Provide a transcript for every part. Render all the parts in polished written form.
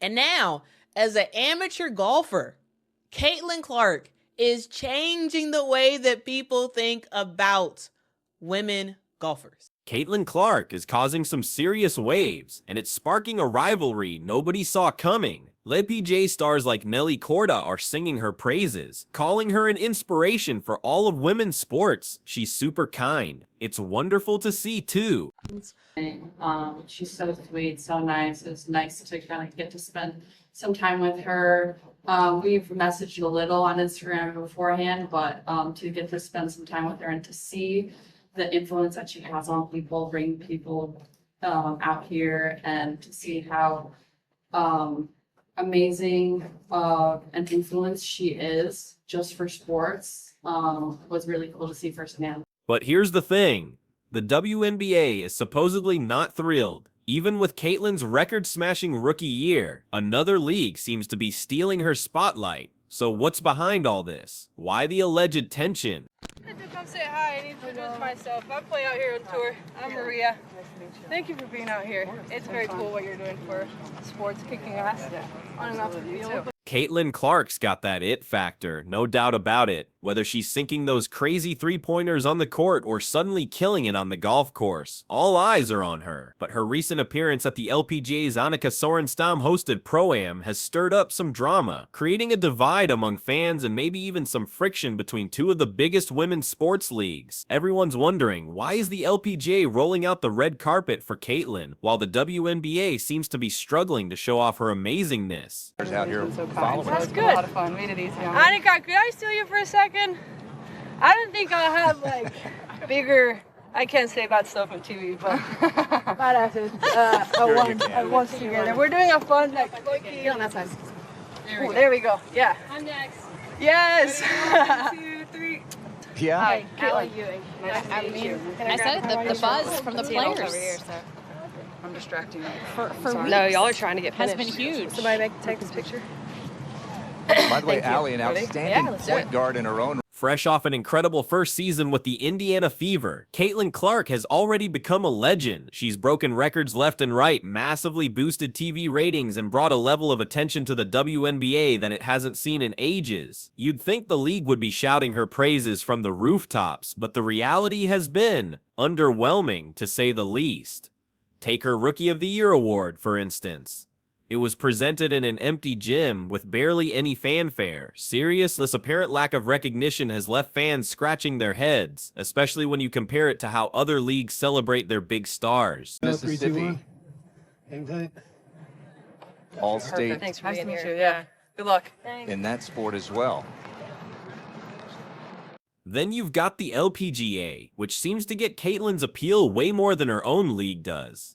And now, as an amateur golfer, Caitlyn Clark is changing the way that people think about women golfers. Caitlyn Clark is causing some serious waves, and it's sparking a rivalry nobody saw coming. LPGA stars like Nelly Korda are singing her praises, calling her an inspiration for all of women's sports. She's super kind. It's wonderful to see, too. She's so sweet, so nice. It's nice to kind of get to spend some time with her. We've messaged a little on Instagram beforehand, but to get to spend some time with her and to see the influence that she has on people, bring people out here, and to see how amazing an influence she is just for sports was really cool to see firsthand. But here's the thing. The WNBA is supposedly not thrilled. Even with Caitlyn's record-smashing rookie year, another league seems to be stealing her spotlight. So what's behind all this? Why the alleged tension? I had to come say hi and introduce myself. I play out here on tour. I'm Maria. Thank you for being out here. It's very cool what you're doing for sports, kicking ass on and off the field. Caitlyn Clark's got that it factor, no doubt about it. Whether she's sinking those crazy three-pointers on the court or suddenly killing it on the golf course, all eyes are on her. But her recent appearance at the LPGA's Annika Sorenstam-hosted ProAm has stirred up some drama, creating a divide among fans and maybe even some friction between two of the biggest women's sports leagues. Everyone's wondering, why is the LPGA rolling out the red carpet for Caitlyn, while the WNBA seems to be struggling to show off her amazingness? Out here following. That's good. A lot of fun. Made it easy. Annika, could I steal you for a second? I didn't think I'll have like bigger. I can't say bad stuff on TV, but badasses. Once together. We're doing a fun like quickie on that side. There we go. Yeah. I'm next. Yes. 1, 2, 3. Yeah. Hi, Allie Ewing. Nice to meet you. I said it, the buzz from the players Over here, so I'm distracting you. for No, weeks y'all are trying to get has finished. been huge. Somebody take this picture. By the way, Allie, an Ready? outstanding Yeah, let's do point it. guard in her own. Fresh off an incredible first season with the Indiana Fever, Caitlyn Clark has already become a legend. She's broken records left and right, massively boosted TV ratings, and brought a level of attention to the WNBA that it hasn't seen in ages. You'd think the league would be shouting her praises from the rooftops, but the reality has been underwhelming, to say the least. Take her Rookie of the Year award, for instance. It was presented in an empty gym with barely any fanfare. This apparent lack of recognition has left fans scratching their heads, especially when you compare it to how other leagues celebrate their big stars. Mississippi, all state Thanks for being here. Yeah. Good luck. in that sport as well. Then you've got the LPGA, which seems to get Caitlyn's appeal way more than her own league does.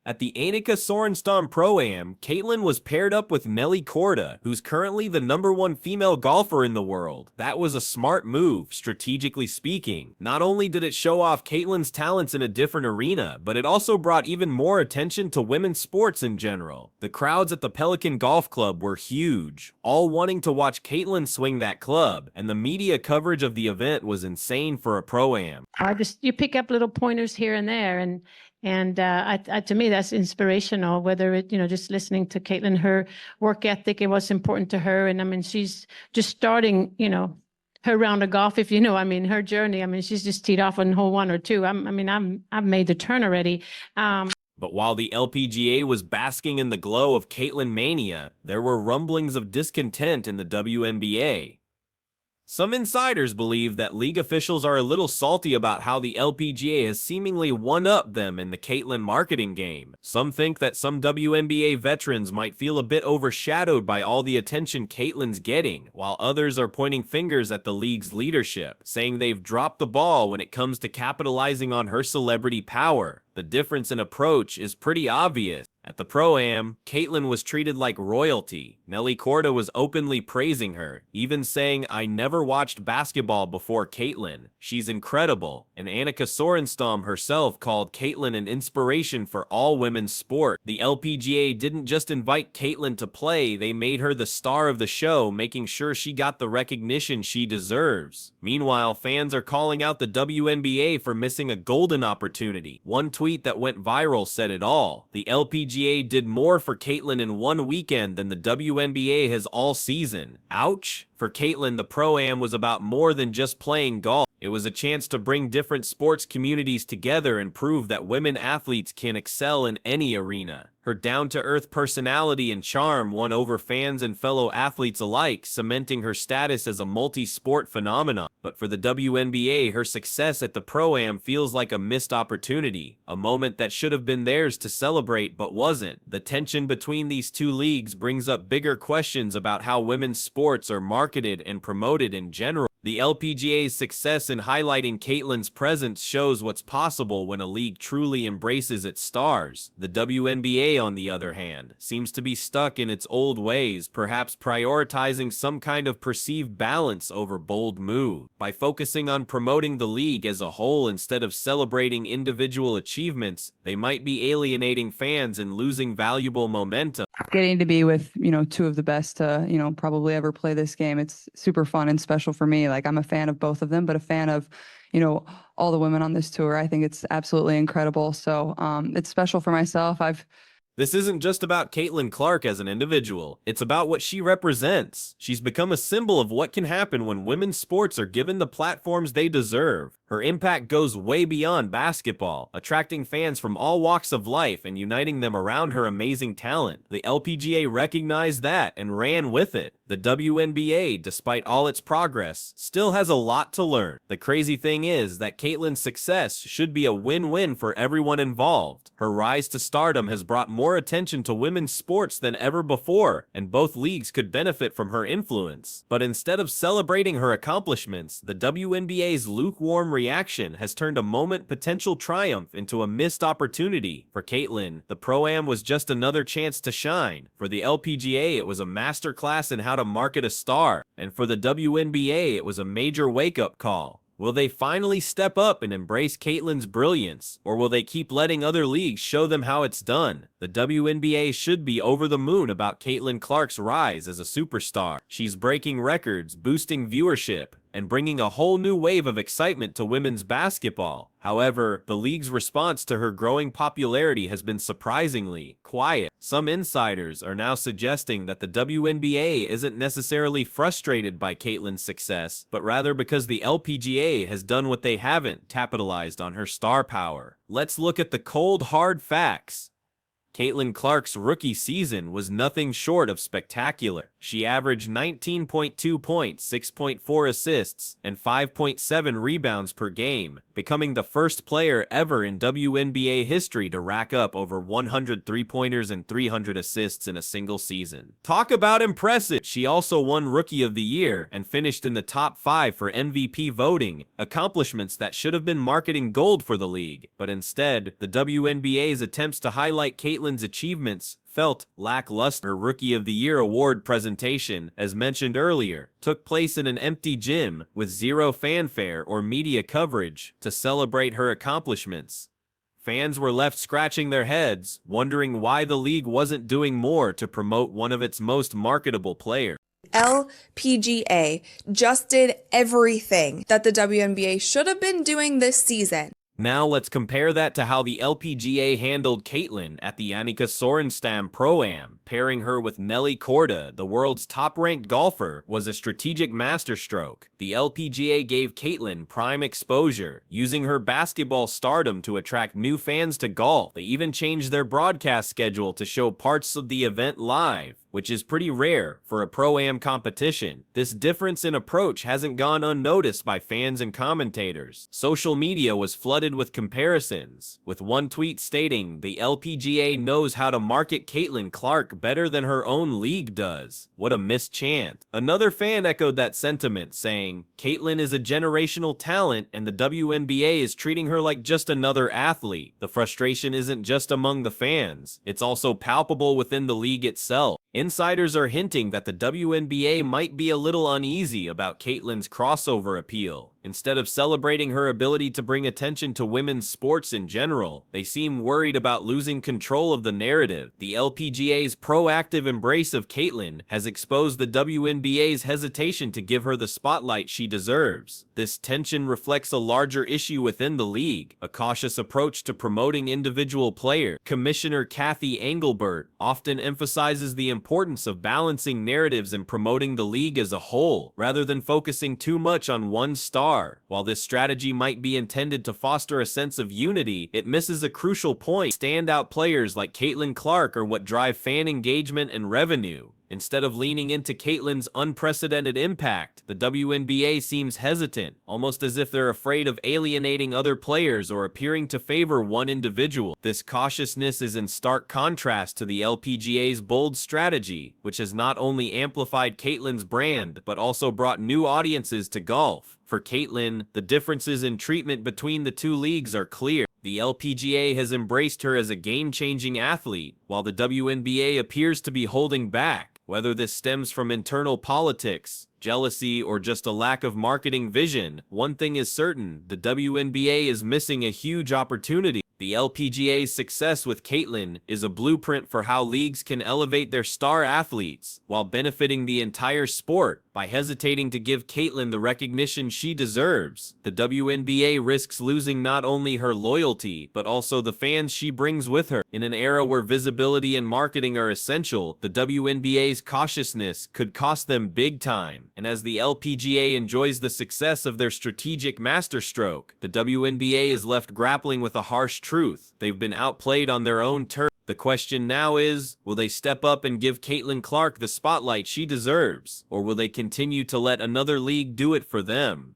At the Annika Sorenstam Pro-Am, Caitlyn was paired up with Nelly Korda, who's currently the #1 female golfer in the world. That was a smart move, strategically speaking. Not only did it show off Caitlyn's talents in a different arena, but it also brought even more attention to women's sports in general. The crowds at the Pelican Golf Club were huge, all wanting to watch Caitlyn swing that club, and the media coverage of the event was insane for a Pro-Am. You pick up little pointers here and there, and to me, that's inspirational, whether it, just listening to Caitlyn, her work ethic, it was important to her. And I mean, she's just starting, her round of golf, if her journey. She's just teed off on hole 1 or 2. I've made the turn already. But while the LPGA was basking in the glow of Caitlyn mania, there were rumblings of discontent in the WNBA. Some insiders believe that league officials are a little salty about how the LPGA has seemingly one-upped them in the Caitlyn marketing game. Some think that some WNBA veterans might feel a bit overshadowed by all the attention Caitlyn's getting, while others are pointing fingers at the league's leadership, saying they've dropped the ball when it comes to capitalizing on her celebrity power. The difference in approach is pretty obvious. At the Pro-Am, Caitlyn was treated like royalty. Nelly Korda was openly praising her, even saying, "I never watched basketball before Caitlyn. She's incredible." And Annika Sorenstam herself called Caitlyn an inspiration for all women's sport. The LPGA didn't just invite Caitlyn to play, they made her the star of the show, making sure she got the recognition she deserves. Meanwhile, fans are calling out the WNBA for missing a golden opportunity. One tweet that went viral said it all. The LPGA LPGA did more for Caitlyn in one weekend than the WNBA has all season. Ouch! For Caitlyn, the Pro-Am was about more than just playing golf. It was a chance to bring different sports communities together and prove that women athletes can excel in any arena. Her down-to-earth personality and charm won over fans and fellow athletes alike, cementing her status as a multi-sport phenomenon. But for the WNBA, her success at the Pro-Am feels like a missed opportunity, a moment that should have been theirs to celebrate but wasn't. The tension between these two leagues brings up bigger questions about how women's sports are marketed and promoted in general. The LPGA's success in highlighting Caitlyn's presence shows what's possible when a league truly embraces its stars. The WNBA, on the other hand, seems to be stuck in its old ways, perhaps prioritizing some kind of perceived balance over bold move. By focusing on promoting the league as a whole instead of celebrating individual achievements, they might be alienating fans and losing valuable momentum. Getting to be with, two of the best to, probably ever play this game. It's super fun and special for me. Like, I'm a fan of both of them, but a fan of, all the women on this tour. I think it's absolutely incredible. So it's special for myself. This isn't just about Caitlyn Clark as an individual, it's about what she represents. She's become a symbol of what can happen when women's sports are given the platforms they deserve. Her impact goes way beyond basketball, attracting fans from all walks of life and uniting them around her amazing talent. The LPGA recognized that and ran with it. The WNBA, despite all its progress, still has a lot to learn. The crazy thing is that Caitlyn's success should be a win-win for everyone involved. Her rise to stardom has brought more attention to women's sports than ever before, and both leagues could benefit from her influence. But instead of celebrating her accomplishments, the WNBA's lukewarm reaction has turned a moment potential triumph into a missed opportunity. For Caitlyn, the Pro-Am was just another chance to shine. For the LPGA, it was a masterclass in how to market a star. And for the WNBA, it was a major wake-up call. Will they finally step up and embrace Caitlyn's brilliance, or will they keep letting other leagues show them how it's done? The WNBA should be over the moon about Caitlyn Clark's rise as a superstar. She's breaking records, boosting viewership, and bringing a whole new wave of excitement to women's basketball. However, the league's response to her growing popularity has been surprisingly quiet. Some insiders are now suggesting that the WNBA isn't necessarily frustrated by Caitlyn's success, but rather because the LPGA has done what they haven't, capitalized on her star power. Let's look at the cold, hard facts. Caitlyn Clark's rookie season was nothing short of spectacular. She averaged 19.2 points, 6.4 assists, and 5.7 rebounds per game, becoming the first player ever in WNBA history to rack up over 100 three-pointers and 300 assists in a single season. Talk about impressive! She also won Rookie of the Year and finished in the top 5 for MVP voting, accomplishments that should have been marketing gold for the league. But instead, the WNBA's attempts to highlight Caitlyn's achievements felt lackluster. Her Rookie of the Year award presentation, as mentioned earlier, took place in an empty gym with zero fanfare or media coverage to celebrate her accomplishments. Fans were left scratching their heads, wondering why the league wasn't doing more to promote one of its most marketable players. LPGA just did everything that the WNBA should have been doing this season. Now let's compare that to how the LPGA handled Caitlyn at the Annika Sorenstam Pro-Am. Pairing her with Nelly Korda, the world's top-ranked golfer, was a strategic masterstroke. The LPGA gave Caitlyn prime exposure, using her basketball stardom to attract new fans to golf. They even changed their broadcast schedule to show parts of the event live, which is pretty rare for a Pro-Am competition. This difference in approach hasn't gone unnoticed by fans and commentators. Social media was flooded with comparisons, with one tweet stating, "The LPGA knows how to market Caitlyn Clark better than her own league does. What a missed chance." Another fan echoed that sentiment, saying, "Caitlyn is a generational talent and the WNBA is treating her like just another athlete." The frustration isn't just among the fans, it's also palpable within the league itself. Insiders are hinting that the WNBA might be a little uneasy about Caitlyn's crossover appeal. Instead of celebrating her ability to bring attention to women's sports in general, they seem worried about losing control of the narrative. The LPGA's proactive embrace of Caitlyn has exposed the WNBA's hesitation to give her the spotlight she deserves. This tension reflects a larger issue within the league, a cautious approach to promoting individual players. Commissioner Kathy Engelbert often emphasizes the importance of balancing narratives and promoting the league as a whole, rather than focusing too much on one star. While this strategy might be intended to foster a sense of unity, it misses a crucial point. Standout players like Caitlyn Clark are what drive fan engagement and revenue. Instead of leaning into Caitlyn's unprecedented impact, the WNBA seems hesitant, almost as if they're afraid of alienating other players or appearing to favor one individual. This cautiousness is in stark contrast to the LPGA's bold strategy, which has not only amplified Caitlyn's brand, but also brought new audiences to golf. For Caitlyn, the differences in treatment between the two leagues are clear. The LPGA has embraced her as a game-changing athlete, while the WNBA appears to be holding back. Whether this stems from internal politics, jealousy, or just a lack of marketing vision, one thing is certain: the WNBA is missing a huge opportunity. The LPGA's success with Caitlyn is a blueprint for how leagues can elevate their star athletes while benefiting the entire sport. By hesitating to give Caitlyn the recognition she deserves, the WNBA risks losing not only her loyalty, but also the fans she brings with her. In an era where visibility and marketing are essential, the WNBA's cautiousness could cost them big time. And as the LPGA enjoys the success of their strategic masterstroke, the WNBA is left grappling with a harsh truth: they've been outplayed on their own turf. The question now is, will they step up and give Caitlyn Clark the spotlight she deserves, or will they continue to let another league do it for them?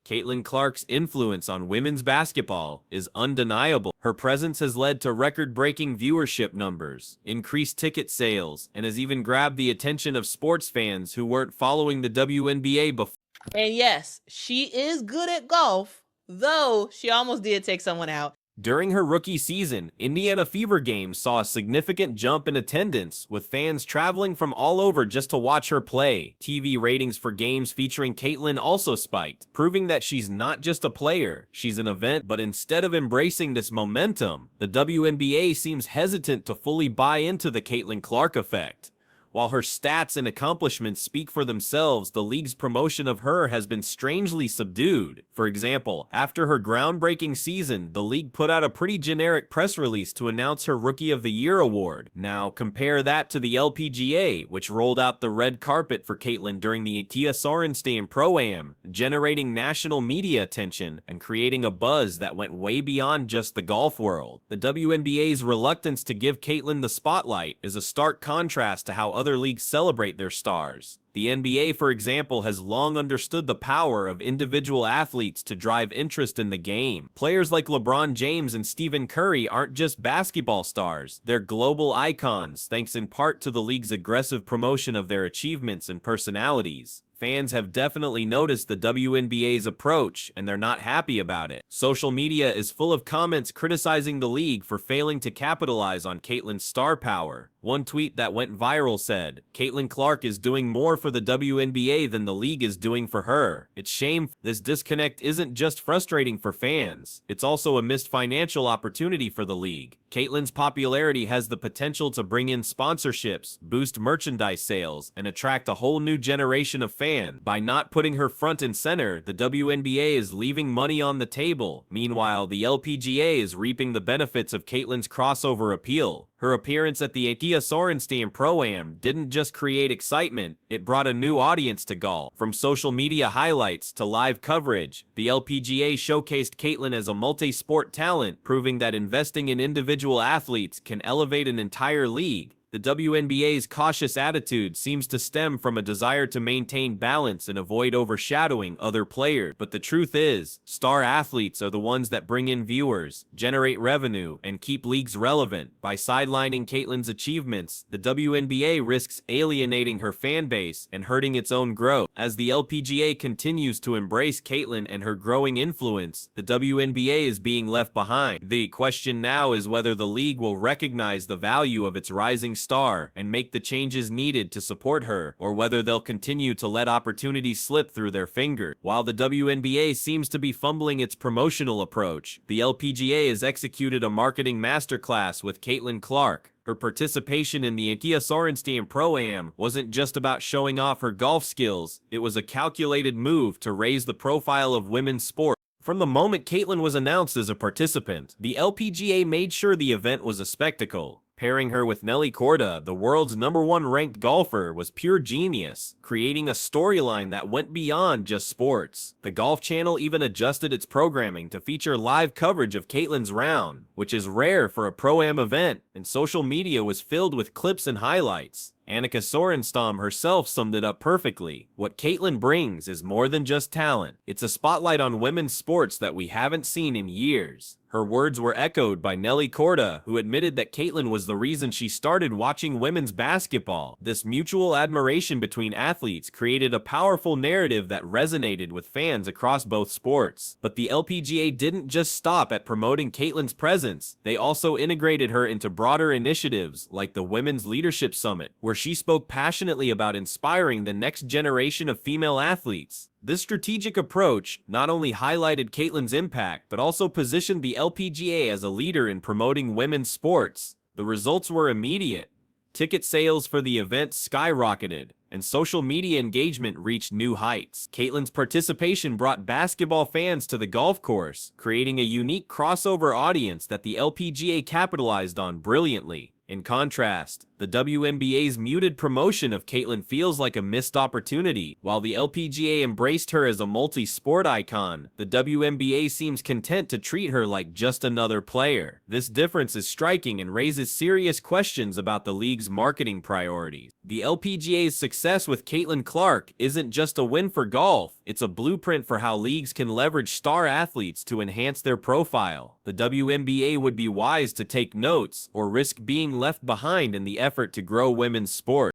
Caitlyn Clark's influence on women's basketball is undeniable. Her presence has led to record-breaking viewership numbers, increased ticket sales, and has even grabbed the attention of sports fans who weren't following the WNBA before. And yes, she is good at golf, though she almost did take someone out. During her rookie season, Indiana Fever games saw a significant jump in attendance, with fans traveling from all over just to watch her play. TV ratings for games featuring Caitlyn also spiked, proving that she's not just a player, she's an event. But instead of embracing this momentum, the WNBA seems hesitant to fully buy into the Caitlyn Clark effect. While her stats and accomplishments speak for themselves, the league's promotion of her has been strangely subdued. For example, after her groundbreaking season, the league put out a pretty generic press release to announce her Rookie of the Year award. Now, compare that to the LPGA, which rolled out the red carpet for Caitlyn during the Tia Sorenstam ProAm, generating national media attention and creating a buzz that went way beyond just the golf world. The WNBA's reluctance to give Caitlyn the spotlight is a stark contrast to how other leagues celebrate their stars. The NBA, for example, has long understood the power of individual athletes to drive interest in the game. Players like LeBron James and Stephen Curry aren't just basketball stars, they're global icons, thanks in part to the league's aggressive promotion of their achievements and personalities. Fans have definitely noticed the WNBA's approach, and they're not happy about it. Social media is full of comments criticizing the league for failing to capitalize on Caitlyn's star power. One tweet that went viral said, "Caitlyn Clark is doing more for the WNBA than the league is doing for her. It's shameful." This disconnect isn't just frustrating for fans, it's also a missed financial opportunity for the league. Caitlyn's popularity has the potential to bring in sponsorships, boost merchandise sales, and attract a whole new generation of fans. By not putting her front and center, the WNBA is leaving money on the table. Meanwhile, the LPGA is reaping the benefits of Caitlyn's crossover appeal. Her appearance at the Tia Sorenstam ProAm didn't just create excitement, it brought a new audience to golf. From social media highlights to live coverage, the LPGA showcased Caitlyn as a multi-sport talent, proving that investing in individual athletes can elevate an entire league. The WNBA's cautious attitude seems to stem from a desire to maintain balance and avoid overshadowing other players. But the truth is, star athletes are the ones that bring in viewers, generate revenue, and keep leagues relevant. By sidelining Caitlyn's achievements, the WNBA risks alienating her fan base and hurting its own growth. As the LPGA continues to embrace Caitlyn and her growing influence, the WNBA is being left behind. The question now is whether the league will recognize the value of its rising star and make the changes needed to support her, or whether they'll continue to let opportunities slip through their fingers. While the WNBA seems to be fumbling its promotional approach, the LPGA has executed a marketing masterclass with Caitlyn Clark. Her participation in the Kia Sorenstein ProAm wasn't just about showing off her golf skills, it was a calculated move to raise the profile of women's sport. From the moment Caitlyn was announced as a participant, the LPGA made sure the event was a spectacle. Pairing her with Nelly Korda, the world's #1 ranked golfer, was pure genius, creating a storyline that went beyond just sports. The Golf Channel even adjusted its programming to feature live coverage of Caitlyn's round, which is rare for a Pro-Am event, and social media was filled with clips and highlights. Annika Sorenstam herself summed it up perfectly. What Caitlyn brings is more than just talent. It's a spotlight on women's sports that we haven't seen in years. Her words were echoed by Nelly Korda, who admitted that Caitlyn was the reason she started watching women's basketball. This mutual admiration between athletes created a powerful narrative that resonated with fans across both sports. But the LPGA didn't just stop at promoting Caitlyn's presence. They also integrated her into broader initiatives like the Women's Leadership Summit, where she spoke passionately about inspiring the next generation of female athletes. This strategic approach not only highlighted Caitlyn's impact, but also positioned the LPGA as a leader in promoting women's sports. The results were immediate. Ticket sales for the event skyrocketed, and social media engagement reached new heights. Caitlyn's participation brought basketball fans to the golf course, creating a unique crossover audience that the LPGA capitalized on brilliantly. In contrast, the WNBA's muted promotion of Caitlyn feels like a missed opportunity. While the LPGA embraced her as a multi-sport icon, the WNBA seems content to treat her like just another player. This difference is striking and raises serious questions about the league's marketing priorities. The LPGA's success with Caitlyn Clark isn't just a win for golf, it's a blueprint for how leagues can leverage star athletes to enhance their profile. The WNBA would be wise to take notes or risk being left behind in the effort to grow women's sport.